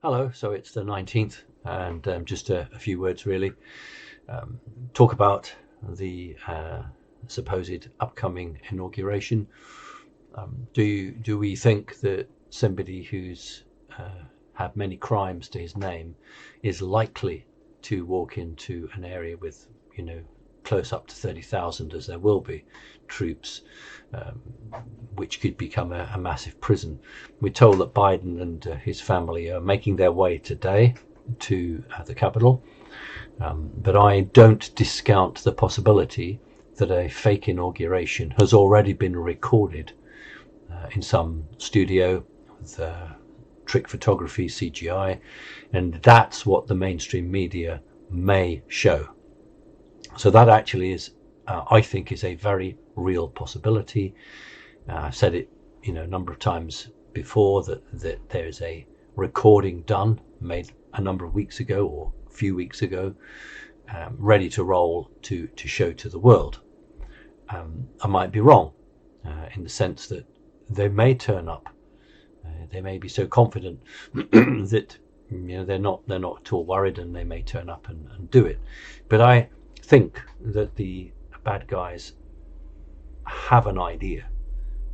Hello, so it's the 19th, and just a few words really. Talk about the supposed upcoming inauguration. Do we think that somebody who's had many crimes to his name is likely to walk into an area with, close up to 30,000, as there will be, troops, which could become a massive prison? We're told that Biden and his family are making their way today to the Capitol, but I don't discount the possibility that a fake inauguration has already been recorded in some studio with trick photography, CGI, and that's what the mainstream media may show. So that actually is, I think, is a very real possibility. I've said it, a number of times before that there is a recording done, made a number of weeks ago or a few weeks ago, ready to roll to show to the world. I might be wrong in the sense that they may turn up. They may be so confident that they're not at all worried, and they may turn up and do it. But I think that the bad guys have an idea.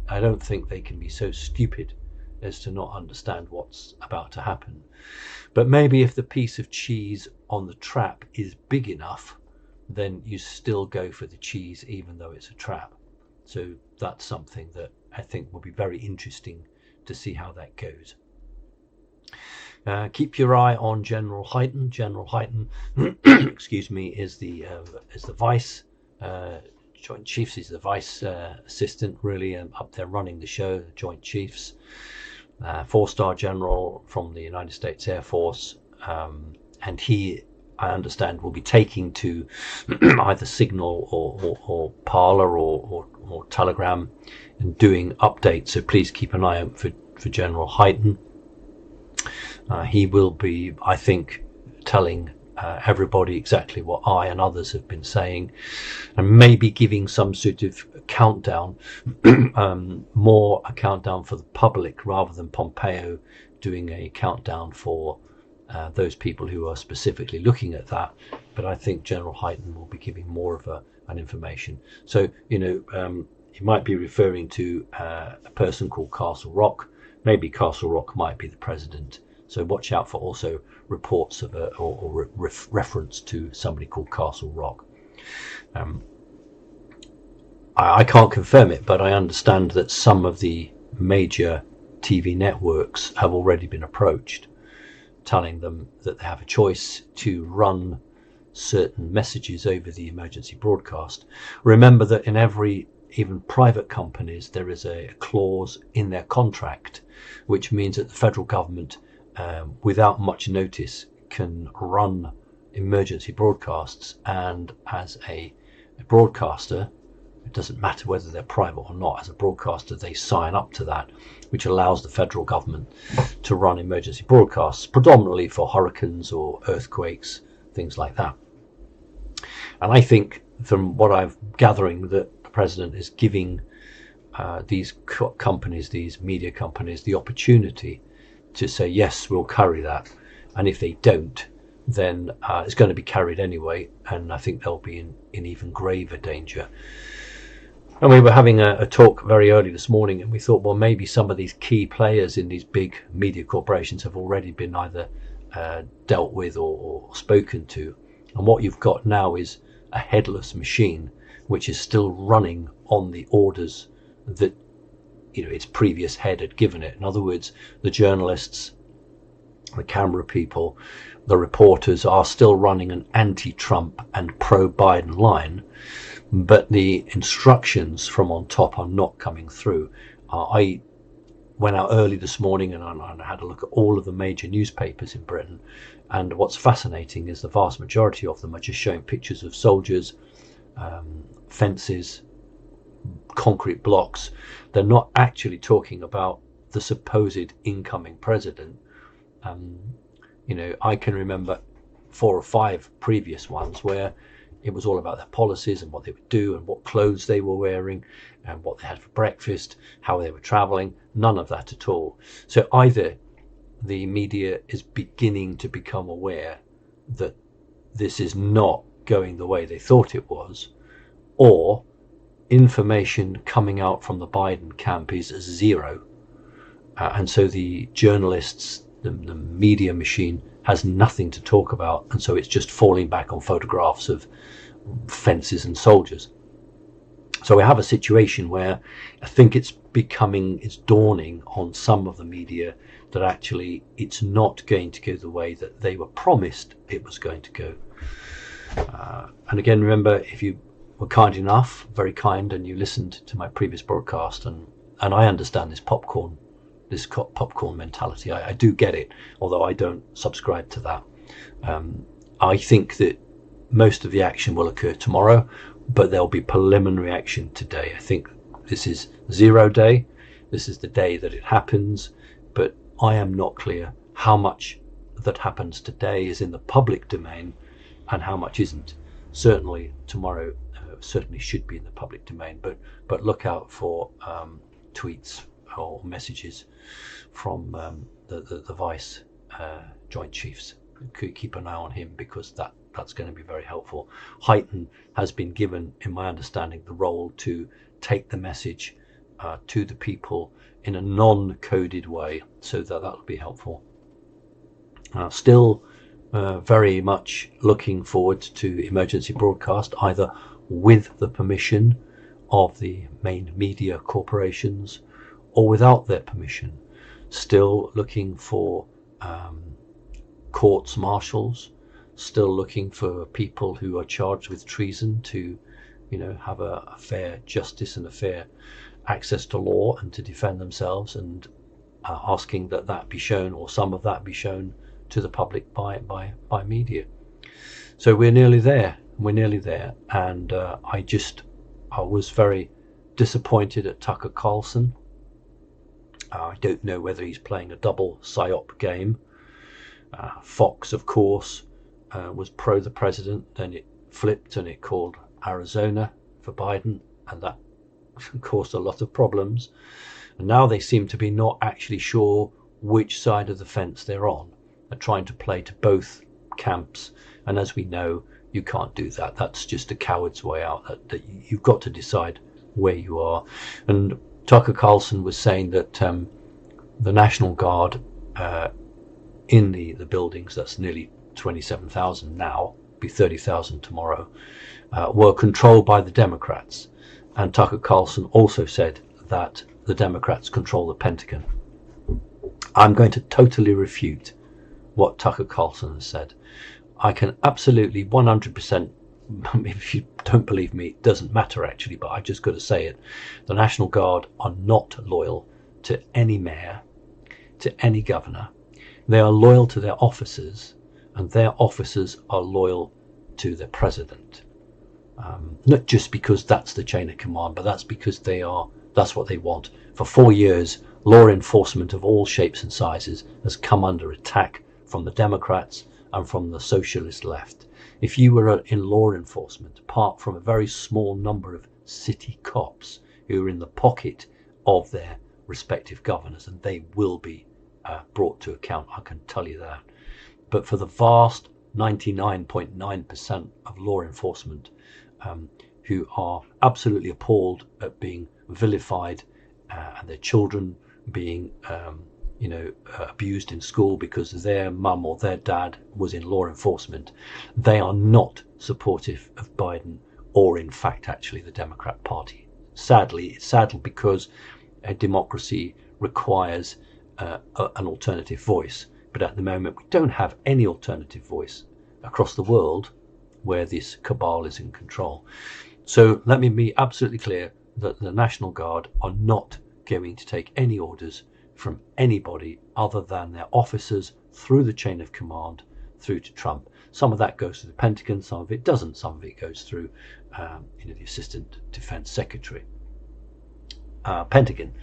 I don't think they can be so stupid as to not understand what's about to happen. But maybe if the piece of cheese on the trap is big enough, then you still go for the cheese even though it's a trap. So that's something that I think will be very interesting to see how that goes. Keep your eye on General Hyten. General Hyten, excuse me, is the vice Joint Chiefs. He's the vice assistant, really, up there running the show. The Joint Chiefs, 4-star general from the United States Air Force, and he, I understand, will be taking to either Signal or Parler or Telegram and doing updates. So please keep an eye out for General Hyten. He will be, I think, telling everybody exactly what I and others have been saying, and maybe giving some sort of countdown, more a countdown for the public rather than Pompeo doing a countdown for those people who are specifically looking at that. But I think General Hyten will be giving more of an information. So, he might be referring to a person called Castle Rock. Maybe Castle Rock might be the president. So watch out for also reports of or reference to somebody called Castle Rock. I can't confirm it, but I understand that some of the major TV networks have already been approached, telling them that they have a choice to run certain messages over the emergency broadcast. Remember that in every, even private companies, there is a clause in their contract, which means that the federal government, without much notice, can run emergency broadcasts, and as a broadcaster, it doesn't matter whether they're private or not, as a broadcaster they sign up to that, which allows the federal government to run emergency broadcasts, predominantly for hurricanes or earthquakes, things like that. And I think, from what I'm gathering, that the president is giving these companies, these media companies, the opportunity to say, yes, we'll carry that, and if they don't, then it's going to be carried anyway, and I think they'll be in even graver danger. And we were having a talk very early this morning, and we thought, well, maybe some of these key players in these big media corporations have already been either dealt with or spoken to, and what you've got now is a headless machine which is still running on the orders that its previous head had given it. In other words, the journalists, the camera people, the reporters are still running an anti-Trump and pro-Biden line, but the instructions from on top are not coming through. I went out early this morning and I had a look at all of the major newspapers in Britain, and what's fascinating is the vast majority of them are just showing pictures of soldiers, fences, concrete blocks. They're not actually talking about the supposed incoming president. I can remember 4 or 5 previous ones where it was all about their policies and what they would do and what clothes they were wearing and what they had for breakfast, how they were traveling. None of that at all. So either the media is beginning to become aware that this is not going the way they thought it was, or information coming out from the Biden camp is zero. And so the journalists, the media machine has nothing to talk about, and so it's just falling back on photographs of fences and soldiers. So we have a situation where I think it's dawning on some of the media that actually it's not going to go the way that they were promised it was going to go. And again, remember, if you were kind enough, very kind, and you listened to my previous broadcast, and I understand this popcorn mentality. I do get it, although I don't subscribe to that. I think that most of the action will occur tomorrow, but there'll be preliminary action today. I think this is 0 day. This is the day that it happens, but I am not clear how much that happens today is in the public domain and how much isn't. Certainly tomorrow certainly should be in the public domain, but look out for tweets or messages from the Vice Joint Chiefs. Keep an eye on him, because that's going to be very helpful. Heighton has been given, in my understanding, the role to take the message to the people in a non-coded way, so that'll be helpful. Still very much looking forward to emergency broadcast, either with the permission of the main media corporations or without their permission. Still looking for courts martials, still looking for people who are charged with treason to, have a fair justice and a fair access to law and to defend themselves, and asking that be shown, or some of that be shown to the public by media. So we're nearly there. And I was very disappointed at Tucker Carlson. I don't know whether he's playing a double psyop game. Fox, of course, was pro the president, then it flipped and it called Arizona for Biden, and that caused a lot of problems. And now they seem to be not actually sure which side of the fence they're on. They're trying to play to both camps, and as we know, you can't do that. That's just a coward's way out. That you've got to decide where you are. And Tucker Carlson was saying that the National Guard in the buildings, that's nearly 27,000 now, be 30,000 tomorrow, were controlled by the Democrats. And Tucker Carlson also said that the Democrats control the Pentagon. I'm going to totally refute what Tucker Carlson has said. I can absolutely 100%, if you don't believe me, it doesn't matter actually, but I've just got to say it. The National Guard are not loyal to any mayor, to any governor. They are loyal to their officers, and their officers are loyal to their president. Not just because that's the chain of command, but that's because that's what they want. For 4 years, law enforcement of all shapes and sizes has come under attack from the Democrats and from the socialist left. If you were in law enforcement, apart from a very small number of city cops who are in the pocket of their respective governors, and they will be brought to account, I can tell you that. But for the vast 99.9% of law enforcement who are absolutely appalled at being vilified and their children being abused in school because their mum or their dad was in law enforcement, they are not supportive of Biden or in fact actually the Democrat Party. Sadly, it's sad because a democracy requires an alternative voice, but at the moment we don't have any alternative voice across the world where this cabal is in control. So let me be absolutely clear that the National Guard are not going to take any orders from anybody other than their officers through the chain of command through to Trump. Some of that goes to the Pentagon, some of it doesn't, some of it goes through the Assistant Defense Secretary. Pentagon,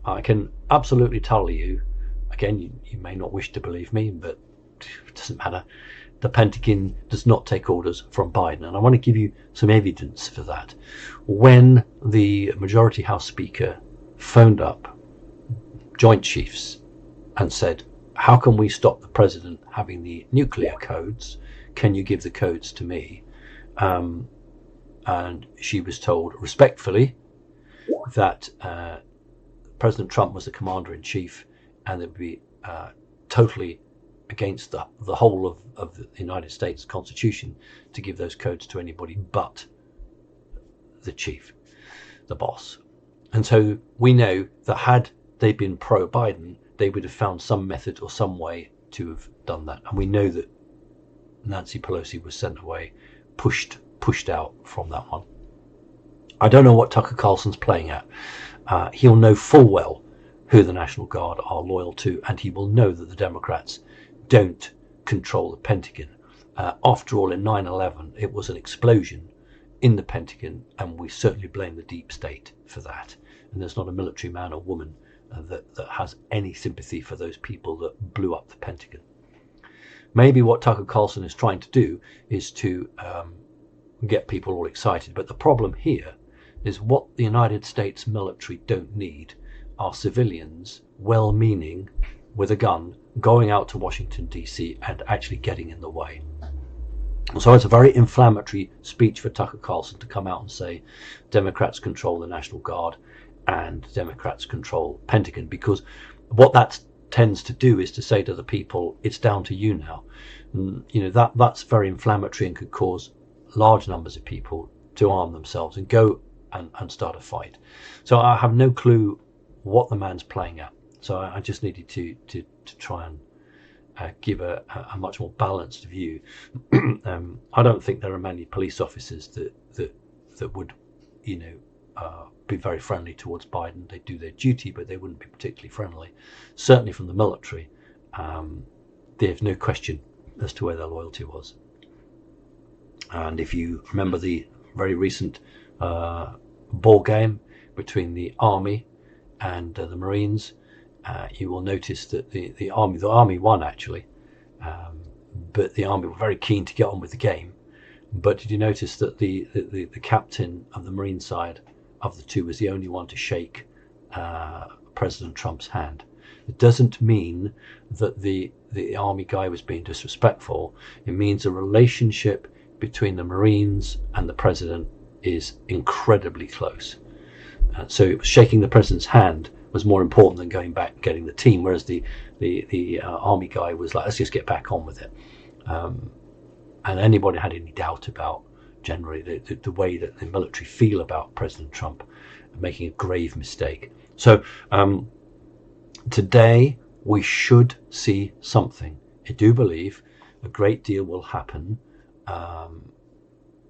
I can absolutely tell you, again, you may not wish to believe me, but it doesn't matter. The Pentagon does not take orders from Biden, and I want to give you some evidence for that. When the Majority House Speaker phoned up Joint Chiefs and said, how can we stop the president having the nuclear codes? Can you give the codes to me? And she was told respectfully that President Trump was the commander-in-chief, and it would be totally against the whole of the United States Constitution to give those codes to anybody but the chief, the boss. And so we know that had they been pro-Biden, they would have found some method or some way to have done that. And we know that Nancy Pelosi was sent away, pushed out from that one. I don't know what Tucker Carlson's playing at. He'll know full well who the National Guard are loyal to, and he will know that the Democrats don't control the Pentagon. After all, in 9/11, it was an explosion in the Pentagon, and we certainly blame the deep state for that. And there's not a military man or woman that has any sympathy for those people that blew up the Pentagon. Maybe what Tucker Carlson is trying to do is to get people all excited, but the problem here is what the United States military don't need are civilians, well-meaning, with a gun, going out to Washington DC and actually getting in the way. So it's a very inflammatory speech for Tucker Carlson to come out and say Democrats control the National Guard and Democrats control Pentagon, because what that tends to do is to say to the people, it's down to you now. And, that's very inflammatory and could cause large numbers of people to arm themselves and go and start a fight. So I have no clue what the man's playing at. So I just needed to try and give a much more balanced view. I don't think there are many police officers that would, be very friendly towards Biden. They do their duty, but they wouldn't be particularly friendly. Certainly from the military, there's no question as to where their loyalty was. And if you remember the very recent ball game between the Army and the Marines, you will notice that the Army won actually, but the Army were very keen to get on with the game. But did you notice that the captain of the Marine side of the two was the only one to shake President Trump's hand? It doesn't mean that the Army guy was being disrespectful. It means a relationship between the Marines and the president is incredibly close. So shaking the president's hand was more important than going back and getting the team, whereas the Army guy was like, let's just get back on with it. And anybody had any doubt about generally the way that the military feel about President Trump making a grave mistake. So today we should see something. I do believe a great deal will happen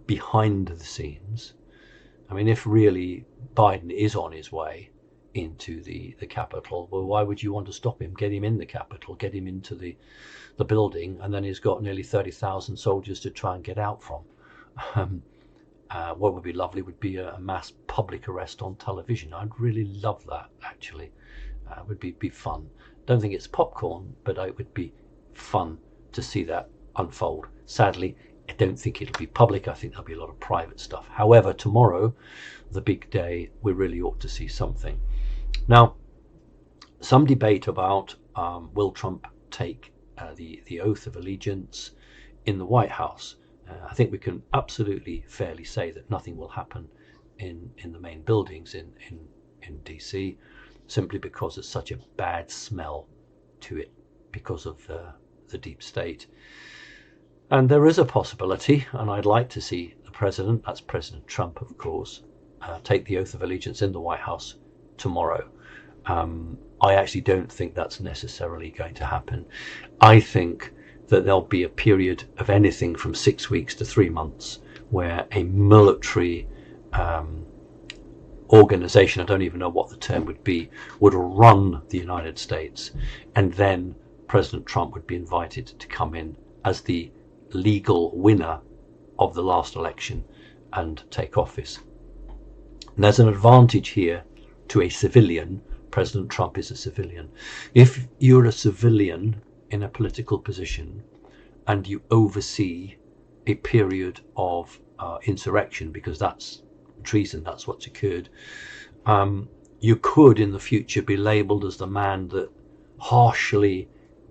behind the scenes. I mean, if really Biden is on his way into the Capitol, well, why would you want to stop him? Get him in the Capitol, get him into the building, and then he's got nearly 30,000 soldiers to try and get out from. What would be lovely would be a mass public arrest on television. I'd really love that, actually. It would be fun. Don't think it's popcorn, but it would be fun to see that unfold. Sadly, I don't think it'll be public. I think there'll be a lot of private stuff. However, tomorrow, the big day, we really ought to see something. Now, some debate about will Trump take the oath of allegiance in the White House. I think we can absolutely fairly say that nothing will happen in the main buildings in DC, simply because there's such a bad smell to it because of the deep state. And there is a possibility, and I'd like to see the president, that's President Trump, of course, take the oath of allegiance in the White House tomorrow. I actually don't think that's necessarily going to happen. I think that there'll be a period of anything from 6 weeks to 3 months where a military organization, I don't even know what the term would be, would run the United States, and then President Trump would be invited to come in as the legal winner of the last election and take office. And there's an advantage here to a civilian. President Trump is a civilian. If you're a civilian in a political position and you oversee a period of insurrection, because that's treason, that's what's occurred, you could in the future be labelled as the man that harshly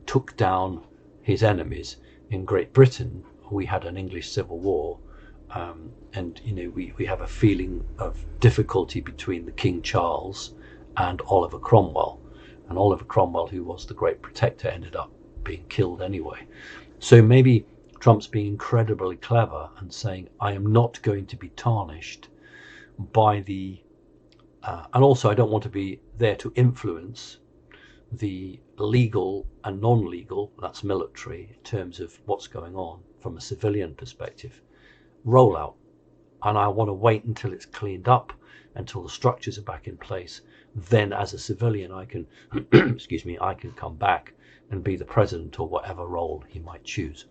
took down his enemies. In Great Britain, we had an English Civil War, and we have a feeling of difficulty between the King Charles and Oliver Cromwell. And Oliver Cromwell, who was the great protector, ended up being killed anyway. So maybe Trump's being incredibly clever and saying, I am not going to be tarnished by the and also I don't want to be there to influence the legal and non-legal, that's military, in terms of what's going on from a civilian perspective, rollout. And I want to wait until it's cleaned up, until the structures are back in place. Then as a civilian, I can excuse me, I can come back and be the president or whatever role he might choose.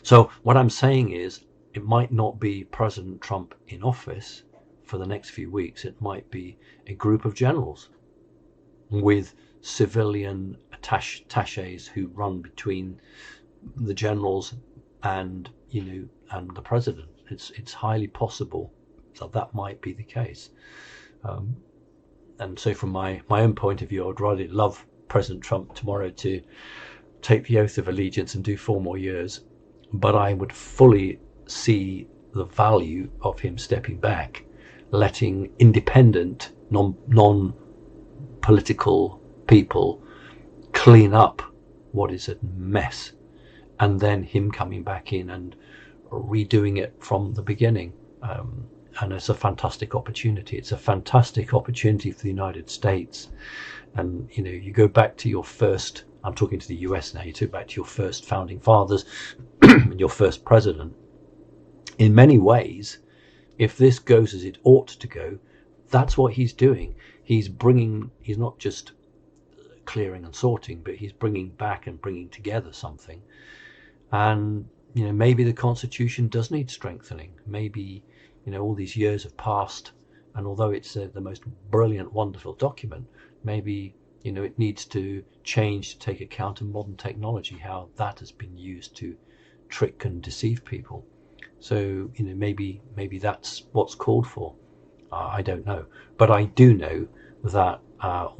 So what I'm saying is, it might not be President Trump in office for the next few weeks. It might be a group of generals with civilian attachés who run between the generals and and the president. It's highly possible that might be the case. And so from my own point of view, I'd rather love President Trump tomorrow to take the oath of allegiance and do 4 more years, but I would fully see the value of him stepping back, letting independent, non-political people clean up what is a mess, and then him coming back in and redoing it from the beginning. And it's a fantastic opportunity. It's a fantastic opportunity for the United States. And you go back to your first, I'm talking to the US now, you go back to your first founding fathers and your first president. In many ways, if this goes as it ought to go, that's what he's doing. He's not just clearing and sorting, but he's bringing back and bringing together something. And maybe the Constitution does need strengthening. Maybe all these years have passed, and although it's the most brilliant, wonderful document, maybe it needs to change to take account of modern technology, how that has been used to trick and deceive people. So maybe that's what's called for. I don't know, but I do know that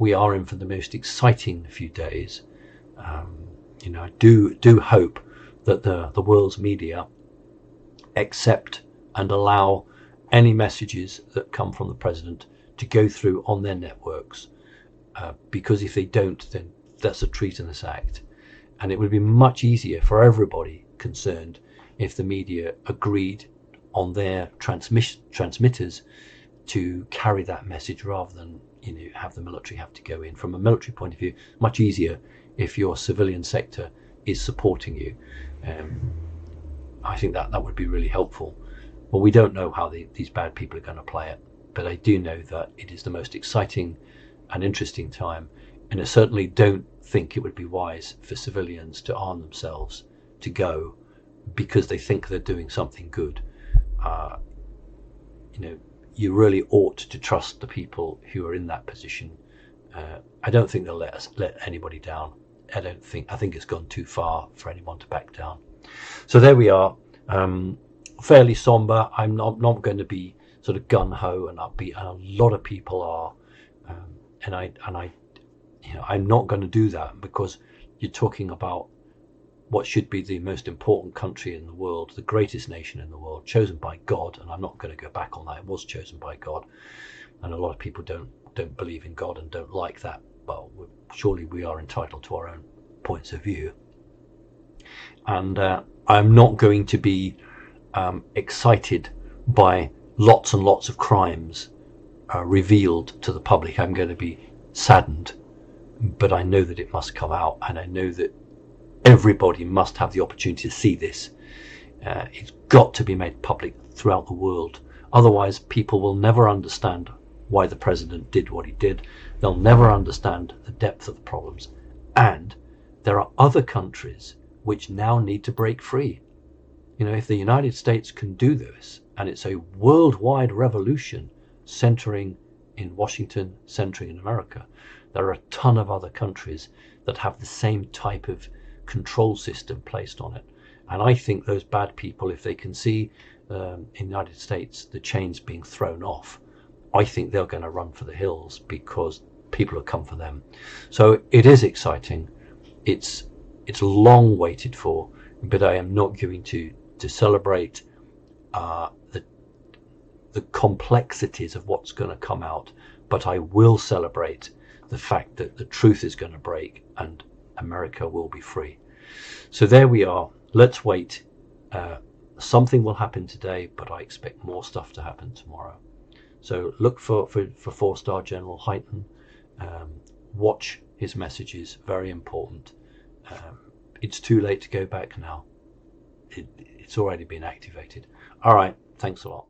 we are in for the most exciting few days. I do hope that the world's media accept and allow any messages that come from the president to go through on their networks, because if they don't, then that's a treasonous act. And it would be much easier for everybody concerned if the media agreed on their transmitters to carry that message, rather than have the military have to go in. From a military point of view, much easier if your civilian sector is supporting you. I think that would be really helpful. Well, we don't know how these bad people are going to play it, but I do know that it is the most exciting and interesting time, and I certainly don't think it would be wise for civilians to arm themselves to go because they think they're doing something good. You really ought to trust the people who are in that position. I don't think they'll let anybody down. I think it's gone too far for anyone to back down. So there we are. Fairly somber. I'm not going to be sort of gun-ho and upbeat, and a lot of people are, I'm not going to do that, because you're talking about what should be the most important country in the world, the greatest nation in the world, chosen by God. And I'm not going to go back on that. It was chosen by God, and a lot of people don't believe in God and don't like that. Well, surely we are entitled to our own points of view. And I'm not going to be excited by lots and lots of crimes revealed to the public. I'm going to be saddened, but I know that it must come out, and I know that everybody must have the opportunity to see this. It's got to be made public throughout the world. Otherwise, people will never understand why the president did what he did. They'll never understand the depth of the problems. And there are other countries which now need to break free. If the United States can do this, and it's a worldwide revolution centering in Washington, centering in America, there are a ton of other countries that have the same type of control system placed on it. And I think those bad people, if they can see in the United States the chains being thrown off, I think they're going to run for the hills, because people have come for them. So it is exciting. It's long waited for, but I am not going to celebrate the complexities of what's going to come out, but I will celebrate the fact that the truth is going to break and America will be free. So there we are. Let's wait. Something will happen today, but I expect more stuff to happen tomorrow. So look for 4-star General Hyten. Watch his messages, very important. It's too late to go back now. It's already been activated. All right, thanks a lot.